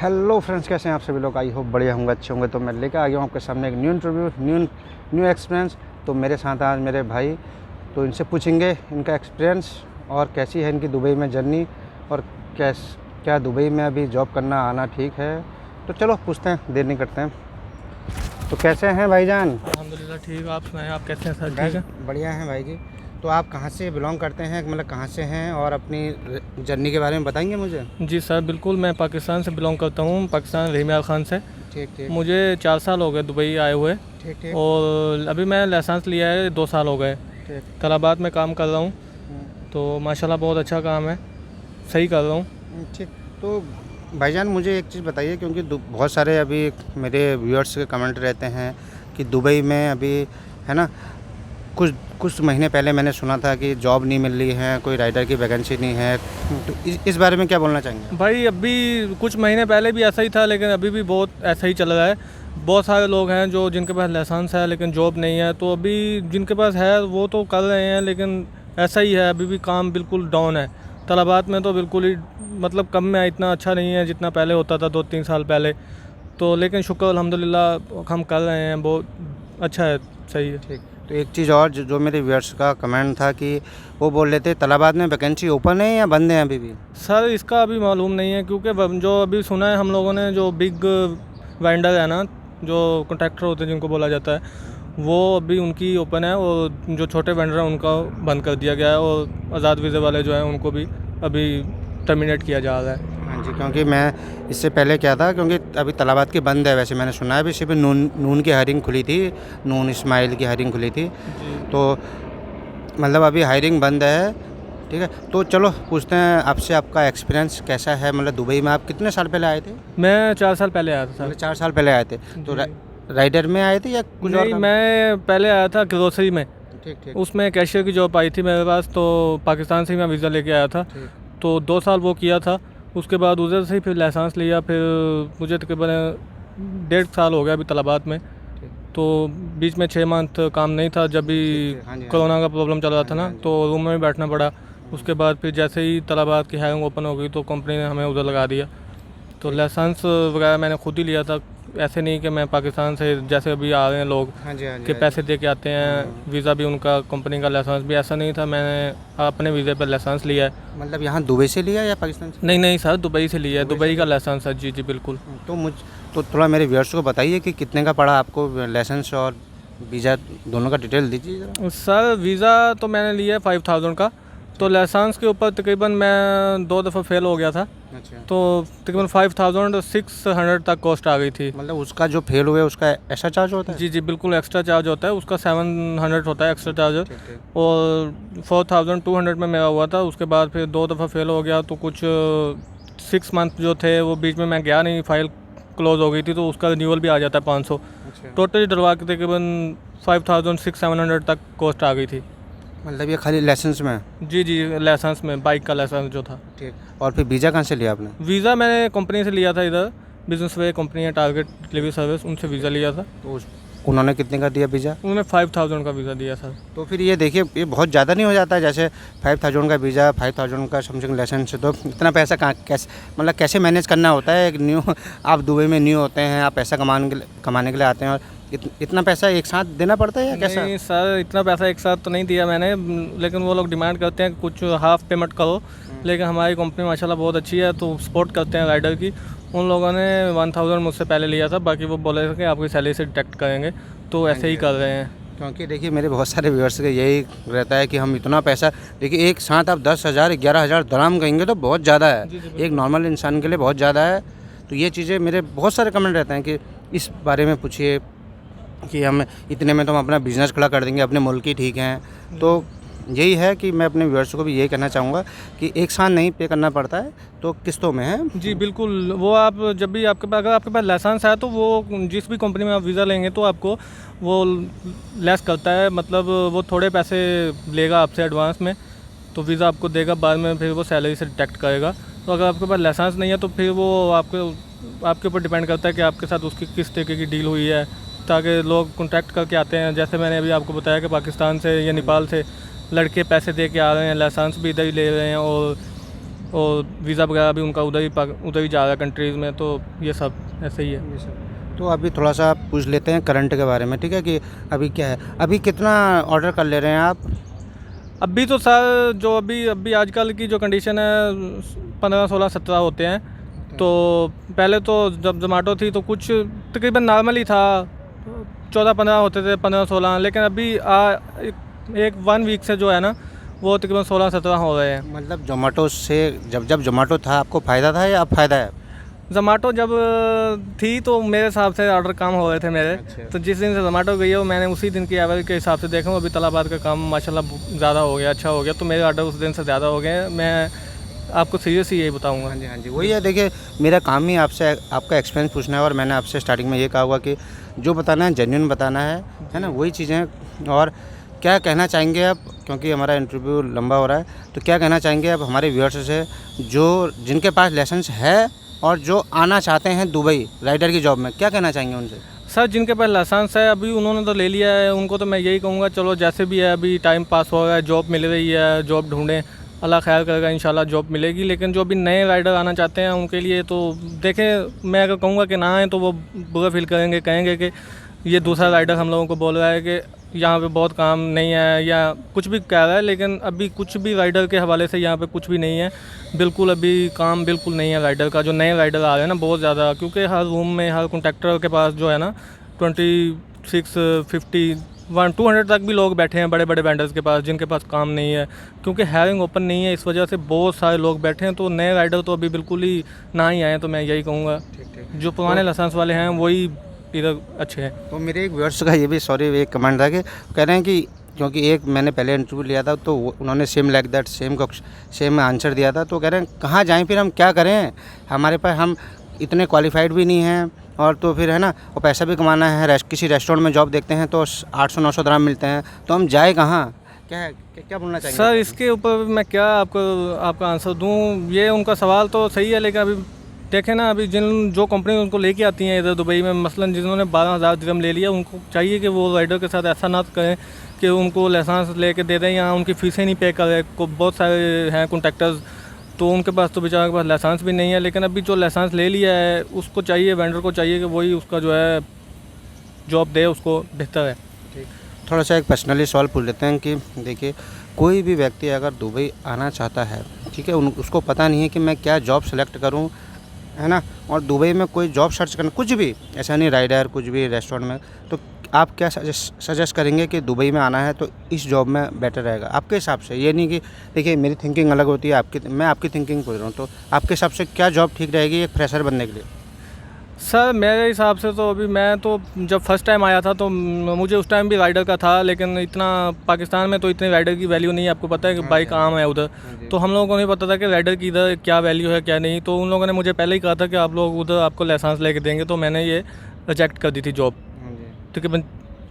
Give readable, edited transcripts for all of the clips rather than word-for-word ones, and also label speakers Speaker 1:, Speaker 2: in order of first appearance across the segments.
Speaker 1: Hello friends, कैसे हैं आप सभी लोग। आई होप बढ़िया होंगे, अच्छे होंगे। तो मैं लेकर आ गया हूँ आपके सामने एक न्यू इंटरव्यू, न्यू एक्सपीरियंस। तो मेरे साथ आज मेरे भाई, तो इनसे पूछेंगे इनका एक्सपीरियंस और कैसी है इनकी दुबई में जर्नी, और क्या दुबई में अभी जॉब करना आना ठीक है। तो चलो पूछते हैं, देर नहीं करते हैं। तो कैसे हैं भाईजान?
Speaker 2: अल्हम्दुलिल्लाह ठीक। आप सुनाएं, आप कैसे हैं? सर ठीक है।
Speaker 1: बढ़िया हैं भाई जी। तो आप कहाँ से बिलोंग करते हैं, मतलब कहाँ से हैं, और अपनी जर्नी के बारे में बताएंगे मुझे?
Speaker 2: जी सर, बिल्कुल। मैं पाकिस्तान से बिलोंग करता हूँ, पाकिस्तान रहीम खान से।
Speaker 1: ठीक ठीक
Speaker 2: मुझे 4 साल हो गए दुबई आए हुए,
Speaker 1: ठीक ठीक
Speaker 2: और अभी मैं लाइसेंस लिया है 2 साल हो गए।
Speaker 1: ठीक।
Speaker 2: तलाबात में काम कर रहा हूँ, तो माशाल्लाह बहुत अच्छा काम है, सही कर रहा हूँ।
Speaker 1: ठीक। तो भाईजान मुझे एक चीज़ बताइए, क्योंकि बहुत सारे अभी मेरे व्यूअर्स के कमेंट रहते हैं कि दुबई में अभी, है ना, कुछ महीने पहले मैंने सुना था कि जॉब नहीं मिल रही है, कोई राइडर की वैकेंसी नहीं है। तो इस बारे में क्या बोलना चाहेंगे?
Speaker 2: भाई अभी कुछ महीने पहले भी ऐसा ही था, लेकिन अभी भी बहुत ऐसा ही चल रहा है। बहुत सारे लोग हैं जो जिनके पास लाइसेंस है लेकिन जॉब नहीं है। तो अभी जिनके पास है वो तो कर रहे हैं, लेकिन ऐसा ही है, अभी भी काम बिल्कुल डाउन है। तलबात में तो बिल्कुल ही मतलब कम में है, इतना अच्छा नहीं है जितना पहले होता था 2-3 साल पहले। तो लेकिन शुक्र अल्हम्दुलिल्लाह हम कर रहे हैं, बहुत अच्छा है, सही है।
Speaker 1: ठीक। तो एक चीज़ और, जो मेरे व्यूअर्स का कमेंट था कि वो बोल रहे थे तलाबाद में वैकेंसी ओपन है या बंद है अभी भी?
Speaker 2: सर इसका अभी मालूम नहीं है, क्योंकि जो अभी सुना है हम लोगों ने, जो बिग वेंडर है ना, जो कॉन्ट्रैक्टर होते हैं जिनको बोला जाता है, वो अभी उनकी ओपन है, और जो छोटे वेंडर हैं उनका बंद कर दिया गया है, और आज़ाद वीज़े वाले जो हैं उनको भी अभी टर्मिनेट किया जा रहा है।
Speaker 1: हाँ जी, क्योंकि मैं इससे पहले क्या था, क्योंकि अभी तलाबात की बंद है, वैसे मैंने सुना है अभी सिर्फ नून की हायरिंग खुली थी, नून इस्माइल की हायरिंग खुली थी।
Speaker 2: जी।
Speaker 1: तो मतलब अभी हायरिंग बंद है। ठीक है, तो चलो पूछते हैं आपसे, आपका एक्सपीरियंस कैसा है, मतलब दुबई में आप कितने साल पहले आए थे?
Speaker 2: मैं 4 साल पहले आया था सर।
Speaker 1: मतलब 4 साल पहले आए थे। तो
Speaker 2: जी।
Speaker 1: राइडर में आए थे या कुछ और
Speaker 2: नहीं,
Speaker 1: काम?
Speaker 2: मैं पहले आया था ग्रोसरी में।
Speaker 1: ठीक ठीक
Speaker 2: उसमें कैशियर की जॉब आई थी मेरे पास, तो पाकिस्तान से ही मैं वीज़ा लेके आया था।
Speaker 1: ठीक।
Speaker 2: तो 2 साल वो किया था। उसके बाद उधर से ही फिर लाइसेंस लिया। फिर मुझे तकरीबन 1.5 साल हो गया अभी तलबात में।
Speaker 1: ठीक।
Speaker 2: तो बीच में 6 मंथ काम नहीं था, जब भी
Speaker 1: ठीक, हाँ जी, हाँ
Speaker 2: कोरोना का प्रॉब्लम चल रहा
Speaker 1: हाँ
Speaker 2: था
Speaker 1: जी,
Speaker 2: ना,
Speaker 1: हाँ जी।
Speaker 2: तो रूम में भी बैठना पड़ा। उसके बाद फिर जैसे ही तलबात की हायरिंग ओपन हो गई, तो कंपनी ने हमें उधर लगा दिया। तो लाइसेंस वगैरह मैंने खुद ही लिया था, ऐसे नहीं कि मैं पाकिस्तान से जैसे अभी आ रहे हैं लोग
Speaker 1: हाँ जी, हाँ जी,
Speaker 2: के
Speaker 1: हाँ जी।
Speaker 2: पैसे दे के आते हैं, वीज़ा भी उनका, कंपनी का लाइसेंस भी, ऐसा नहीं था। मैंने अपने वीज़े पर लाइसेंस लिया है।
Speaker 1: मतलब यहाँ दुबई से लिया या पाकिस्तान से?
Speaker 2: नहीं नहीं सर, दुबई से लिया है,
Speaker 1: दुबई से
Speaker 2: दुबई का
Speaker 1: लिया।
Speaker 2: लाइसेंस है। जी जी बिल्कुल।
Speaker 1: तो थोड़ा मेरे व्यूअर्स को बताइए कि कितने का पड़ा आपको लाइसेंस और वीज़ा, दोनों का डिटेल दीजिए ज़रा।
Speaker 2: सर वीज़ा तो मैंने लिया है 5000 का। तो लाइसेंस के ऊपर तकरीबन मैं 2 दफ़ा फेल हो गया था,
Speaker 1: अच्छा।
Speaker 2: तो तकरीबन 5600 तक कॉस्ट आ गई थी।
Speaker 1: मतलब उसका जो फेल हुए उसका एक्स्ट्रा चार्ज होता है?
Speaker 2: जी जी बिल्कुल, एक्स्ट्रा चार्ज होता है उसका, 700 होता है एक्स्ट्रा चार्ज।
Speaker 1: ठीक ठीक।
Speaker 2: और 4200 में मेरा हुआ था। उसके बाद फिर 2 दफ़ा फेल हो गया, तो कुछ 6 मंथ जो थे वो बीच में मैं गया नहीं, फाइल क्लोज हो गई थी, तो उसका रिन्यूअल भी आ जाता है 500।
Speaker 1: अच्छा।
Speaker 2: टोटली डलवा के तकरीबन 5600-700 तक कॉस्ट आ गई थी।
Speaker 1: मतलब ये खाली लाइसेंस में है?
Speaker 2: जी जी, लाइसेंस में, बाइक का लाइसेंस जो था।
Speaker 1: ठीक। और फिर वीज़ा कहाँ से लिया आपने?
Speaker 2: वीज़ा मैंने कंपनी से लिया था, इधर बिजनेस वे कंपनी है, टारगेट डिलीवरी सर्विस, उनसे वीज़ा लिया था।
Speaker 1: तो उन्होंने कितने का दिया वीज़ा?
Speaker 2: उन्होंने 5000 का वीज़ा दिया सर।
Speaker 1: तो फिर ये देखिए, ये बहुत ज़्यादा नहीं हो जाता है? जैसे 5000 का वीज़ा, 5000 का समथिंग लाइसेंस, तो इतना पैसा कहाँ, कैसे, मतलब कैसे मैनेज करना होता है? एक न्यू, आप दुबई में न्यू होते हैं, आप पैसा कमाने के लिए आते हैं, और इतना पैसा एक साथ देना पड़ता है या कैसा?
Speaker 2: नहीं सर, इतना पैसा एक साथ तो नहीं दिया मैंने, लेकिन वो लोग डिमांड करते हैं कि कुछ हाफ पेमेंट करो। लेकिन हमारी कंपनी माशाल्लाह बहुत अच्छी है, तो सपोर्ट करते हैं राइडर की। उन लोगों ने 1000 मुझसे पहले लिया था, बाकी वो बोले थे कि आपकी सैलरी से डिडक्ट करेंगे, तो ऐसे ही कर रहे हैं।
Speaker 1: क्योंकि देखिए मेरे बहुत सारे व्यूअर्स का यही रहता है कि हम इतना पैसा, देखिए एक साथ आप 10,000 11,000 दराम कहेंगे तो बहुत ज़्यादा है।
Speaker 2: जी, जी,
Speaker 1: एक नॉर्मल इंसान के लिए बहुत ज़्यादा है। तो ये चीज़ें, मेरे बहुत सारे कमेंट रहते हैं कि इस बारे में पूछिए कि हम इतने में तो हम अपना बिज़नेस खड़ा कर देंगे, अपने मुल्क ही ठीक हैं। तो यही है कि मैं अपने व्यूअर्स को भी यही कहना चाहूँगा कि एक साथ नहीं पे करना पड़ता है, तो किस्तों में है।
Speaker 2: जी बिल्कुल, वो आप जब भी आपके पास, अगर आपके पास लाइसेंस है, तो वो जिस भी कंपनी में आप वीज़ा लेंगे तो आपको वो लेस करता है, मतलब वो थोड़े पैसे लेगा आपसे एडवांस में, तो वीज़ा आपको देगा, बाद में फिर वो सैलरी से डिडक्ट करेगा। तो अगर आपके पास लाइसेंस नहीं है, तो फिर वो आपके ऊपर डिपेंड करता है कि आपके साथ उसकी किस तरीके की डील हुई है, ताकि लोग कॉन्टैक्ट करके आते हैं। जैसे मैंने अभी आपको बताया कि पाकिस्तान से या नेपाल से लड़के पैसे दे के आ रहे हैं, लाइसेंस भी इधर ही ले रहे हैं, और और वीज़ा वगैरह भी उनका उधर ही जा रहा है कंट्रीज़ में, तो ये सब ऐसे ही है।
Speaker 1: तो अभी थोड़ा सा पूछ लेते हैं करंट के बारे में, ठीक है, कि अभी क्या है, अभी कितना ऑर्डर कर ले रहे हैं आप?
Speaker 2: अभी तो सर जो अभी आजकल की जो कंडीशन है 15, 16, 17 होते हैं। तो पहले तो जब जोमेटो थी तो कुछ तकरीबन नॉर्मल ही था, 14, 15 होते थे, 15, 16। लेकिन अभी एक 1 वीक से जो है ना वो तकरीबन 16, 17 हो रहे हैं।
Speaker 1: मतलब जोमेटो से जब जोमेटो था आपको फ़ायदा था या अब फ़ायदा है?
Speaker 2: जोमेटो जब थी तो मेरे हिसाब से ऑर्डर कम हो रहे थे मेरे।
Speaker 1: अच्छा।
Speaker 2: तो जिस दिन से जोमेटो गई है वो मैंने उसी दिन की एवरेज के हिसाब से देखा हूँ, अभी तलाबाद का काम माशाल्लाह ज़्यादा हो गया, अच्छा हो गया। तो मेरे ऑर्डर उस दिन से ज़्यादा हो गए। मैं आपको सीरियस ही यही बताऊँगा।
Speaker 1: हाँ जी, हाँ जी, वही है। देखिए, मेरा काम ही आपसे आपका एक्सपीरियंस पूछना है, और मैंने आपसे स्टार्टिंग में ये कहा हुआ कि जो बताना है जेन्युइन बताना है ना, वही चीज़ें। और क्या कहना चाहेंगे आप, क्योंकि हमारा इंटरव्यू लंबा हो रहा है, तो क्या कहना चाहेंगे आप हमारे व्यूअर्स से जो जिनके पास लाइसेंस है और जो आना चाहते हैं दुबई राइडर की जॉब में, क्या कहना चाहेंगे उनसे?
Speaker 2: सर जिनके पास लाइसेंस है अभी उन्होंने तो ले लिया है, उनको तो मैं यही कहूँगा चलो जैसे भी है अभी टाइम पास हो रहा है, जॉब मिल रही है, जॉब ढूंढें, अल्लाह खैर करेगा, इंशाल्लाह जॉब मिलेगी। लेकिन जो अभी नए राइडर आना चाहते हैं उनके लिए तो देखें, मैं अगर कहूँगा कि ना आए तो वो बुरा फील करेंगे, कहेंगे कि ये दूसरा राइडर हम लोगों को बोल रहा है कि यहाँ पे बहुत काम नहीं है या कुछ भी कह रहा है। लेकिन अभी कुछ भी राइडर के हवाले से यहाँ पे कुछ भी नहीं है, बिल्कुल अभी काम बिल्कुल नहीं है राइडर का। जो नए राइडर आ रहे हैं ना बहुत ज़्यादा, क्योंकि हर रूम में हर कॉन्ट्रैक्टर के पास जो है ना 26, 50, 200 तक भी लोग बैठे हैं बड़े बड़े वेंडर्स के पास, जिनके पास काम नहीं है, क्योंकि हायरिंग ओपन नहीं है। इस वजह से बहुत सारे लोग बैठे हैं। तो नए राइडर तो अभी बिल्कुल ही ना ही आए, तो मैं यही कहूँगा जो पुराने लाइसेंस वाले हैं वही इधर अच्छे हैं।
Speaker 1: तो मेरे एक व्यूअर्स का ये भी एक कमेंट था कि कह रहे हैं कि क्योंकि एक मैंने पहले इंटरव्यू लिया था तो उन्होंने same like that same answer दिया था, तो कह रहे हैं कहाँ जाएं फिर, हम क्या करें, हमारे पास हम इतने क्वालिफाइड भी नहीं हैं, और तो फिर है ना, और पैसा भी कमाना है। किसी रेस्टोरेंट में जॉब देखते हैं तो 800-900 दिरहम मिलते हैं, तो हम जाए कहाँ? क्या बोलना चाहिए
Speaker 2: सर इसके ऊपर मैं क्या आपका आंसर दूं? ये उनका सवाल तो सही है, लेकिन अभी देखें ना, अभी जो कंपनी उनको लेके आती हैं इधर दुबई में, मसलन जिन्होंने 12,000 दिरहम ले लिया, उनको चाहिए कि वो राइडर के साथ ऐसा ना करें कि उनको लाइसेंस लेके दे दें या उनकी फ़ीसें नहीं पे करें। बहुत सारे हैं कॉन्ट्रैक्टर्स, तो उनके पास तो बेचारे के पास लाइसेंस भी नहीं है। लेकिन अभी जो लाइसेंस ले लिया है उसको चाहिए, वेंडर को चाहिए कि वही उसका जो है जॉब दे, उसको बेहतर है।
Speaker 1: थोड़ा सा एक पर्सनली सवाल पूछ लेते हैं कि देखिए, कोई भी व्यक्ति अगर दुबई आना चाहता है, ठीक है, उसको पता नहीं है कि मैं क्या जॉब सेलेक्ट करूं, है ना, और दुबई में कोई जॉब सर्च करना, कुछ भी ऐसा नहीं, राइडर कुछ भी रेस्टोरेंट में, तो आप क्या सजेस्ट करेंगे कि दुबई में आना है तो इस जॉब में बेटर रहेगा आपके हिसाब से? ये नहीं कि देखिए मेरी थिंकिंग अलग होती है, मैं आपकी थिंकिंग पूछ रहा हूँ, तो आपके हिसाब से क्या जॉब ठीक रहेगी एक फ्रेशर बनने के लिए?
Speaker 2: सर मेरे हिसाब से तो अभी मैं तो जब फर्स्ट टाइम आया था तो मुझे उस टाइम भी राइडर का था, लेकिन इतना पाकिस्तान में तो इतने राइडर की वैल्यू नहीं है। आपको पता है कि बाइक आम है उधर, तो हम लोगों को नहीं पता था कि राइडर की इधर क्या वैल्यू है क्या नहीं। तो उन लोगों ने मुझे पहले ही कहा था कि आप लोग उधर आपको लाइसेंस लेके देंगे, तो मैंने ये रिजेक्ट कर दी थी जॉब, तकरीबन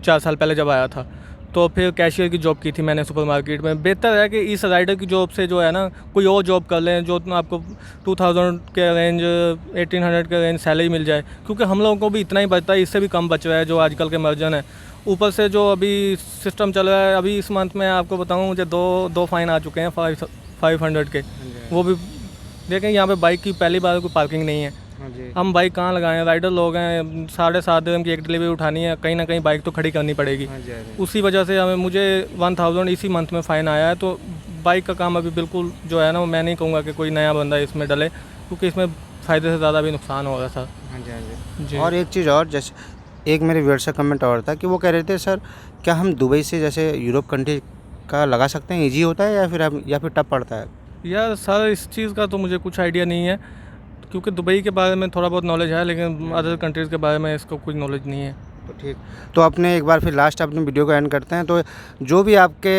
Speaker 2: 4 साल पहले जब आया था। तो फिर कैशियर की जॉब की थी मैंने सुपरमार्केट में। बेहतर है कि इस राइडर की जॉब से जो है ना कोई और जॉब कर लें जो आपको 2000 के रेंज 1800 के रेंज सैलरी मिल जाए, क्योंकि हम लोगों को भी इतना ही बचता है, इससे भी कम बच रहा है जो आजकल के मर्जन है। ऊपर से जो अभी सिस्टम चल रहा है, अभी इस मंथ में आपको बताऊँ मुझे दो फाइन आ चुके हैं 500 के। वो भी देखें, यहाँ पे बाइक की पहली बार कोई पार्किंग नहीं है। हम बाइक कहाँ लगाएं, राइडर लोग हैं, 7.5 दिन की एक डिलीवरी उठानी है, कहीं ना कहीं बाइक तो खड़ी करनी पड़ेगी। उसी वजह से मुझे 1000 इसी मंथ में फ़ाइन आया है। तो बाइक का काम अभी बिल्कुल जो है ना, मैं नहीं कहूँगा कि कोई नया बंदा इसमें डले, क्योंकि इसमें फ़ायदे से ज़्यादा भी नुकसान हो रहा था।
Speaker 1: जी। और एक चीज़ और, जैसे एक मेरे व्यूअर से कमेंट और था कि वो कह रहे थे सर क्या हम दुबई से जैसे यूरोप कंट्री का लगा सकते हैं, ईजी होता है या फिर टफ पड़ता है?
Speaker 2: यार सर इस चीज़ का तो मुझे कुछ आइडिया नहीं है, क्योंकि दुबई के बारे में थोड़ा बहुत नॉलेज है, लेकिन अदर कंट्रीज़ के बारे में इसका कुछ नॉलेज नहीं है।
Speaker 1: तो ठीक, तो अपने एक बार फिर लास्ट अपनी वीडियो को एंड करते हैं। तो जो भी आपके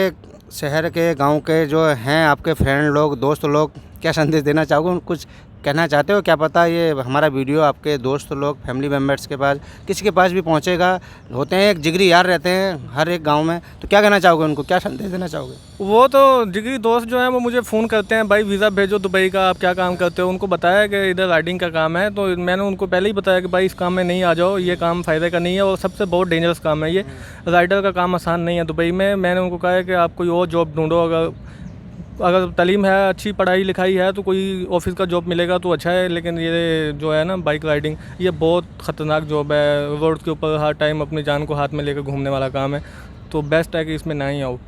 Speaker 1: शहर के गांव के जो हैं आपके फ्रेंड लोग, दोस्त लोग, क्या संदेश देना चाहोगे, कुछ कहना चाहते हो? क्या पता ये हमारा वीडियो आपके दोस्त लोग, फैमिली मेम्बर्स के पास, किसी के पास भी पहुंचेगा। होते हैं एक जिगरी यार रहते हैं हर एक गांव में, तो क्या कहना चाहोगे उनको, क्या संदेश देना चाहोगे?
Speaker 2: वो तो जिगरी दोस्त जो हैं वो मुझे फ़ोन करते हैं, भाई वीज़ा भेजो दुबई का, आप क्या काम करते हो। उनको बताया कि इधर राइडिंग का काम है, तो मैंने उनको पहले ही बताया कि भाई इस काम में नहीं आ जाओ, ये काम फ़ायदे का नहीं है और सबसे बहुत डेंजरस काम है ये। राइडर का काम आसान नहीं है दुबई में। मैंने उनको कहा है कि आप कोई और जॉब ढूंढो, अगर अगर तालीम है, अच्छी पढ़ाई लिखाई है तो कोई ऑफिस का जॉब मिलेगा तो अच्छा है, लेकिन ये जो है ना बाइक राइडिंग, ये बहुत ख़तरनाक जॉब है। रोड के ऊपर हर टाइम अपनी जान को हाथ में लेकर घूमने वाला काम है, तो बेस्ट है कि इसमें ना ही आओ।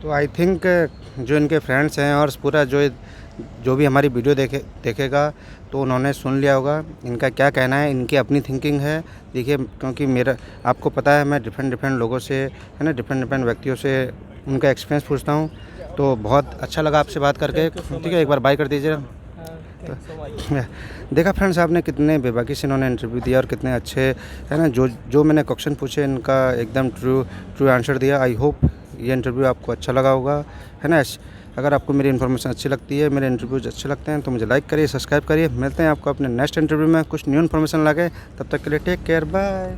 Speaker 1: तो आई थिंक जो इनके फ्रेंड्स हैं और पूरा जो भी हमारी वीडियो देखेगा तो उन्होंने सुन लिया होगा इनका क्या कहना है, इनकी अपनी थिंकिंग है। देखिए, क्योंकि मेरा आपको पता है मैं डिफरेंट लोगों से, है ना, डिफरेंट व्यक्तियों से उनका एक्सपीरियंस पूछता हूँ। तो बहुत अच्छा लगा आपसे बात करके। ठीक है, एक बार बाय कर दीजिए। देखा फ्रेंड्स, आपने कितने बेबाकी से इन्होंने इंटरव्यू दिया और कितने अच्छे, है ना, जो मैंने क्वेश्चन पूछे इनका एकदम ट्रू आंसर दिया। आई होप ये इंटरव्यू आपको अच्छा लगा होगा, है ना। अगर आपको मेरी इन्फॉर्मेशन अच्छी लगती है, मेरे इंटरव्यूज अच्छे लगते हैं तो मुझे लाइक करिए, सब्सक्राइब करिए। मिलते हैं आपको अपने नेक्स्ट इंटरव्यू में कुछ न्यू इन्फॉर्मेशन लगे। तब तक के लिए टेक केयर, बाय।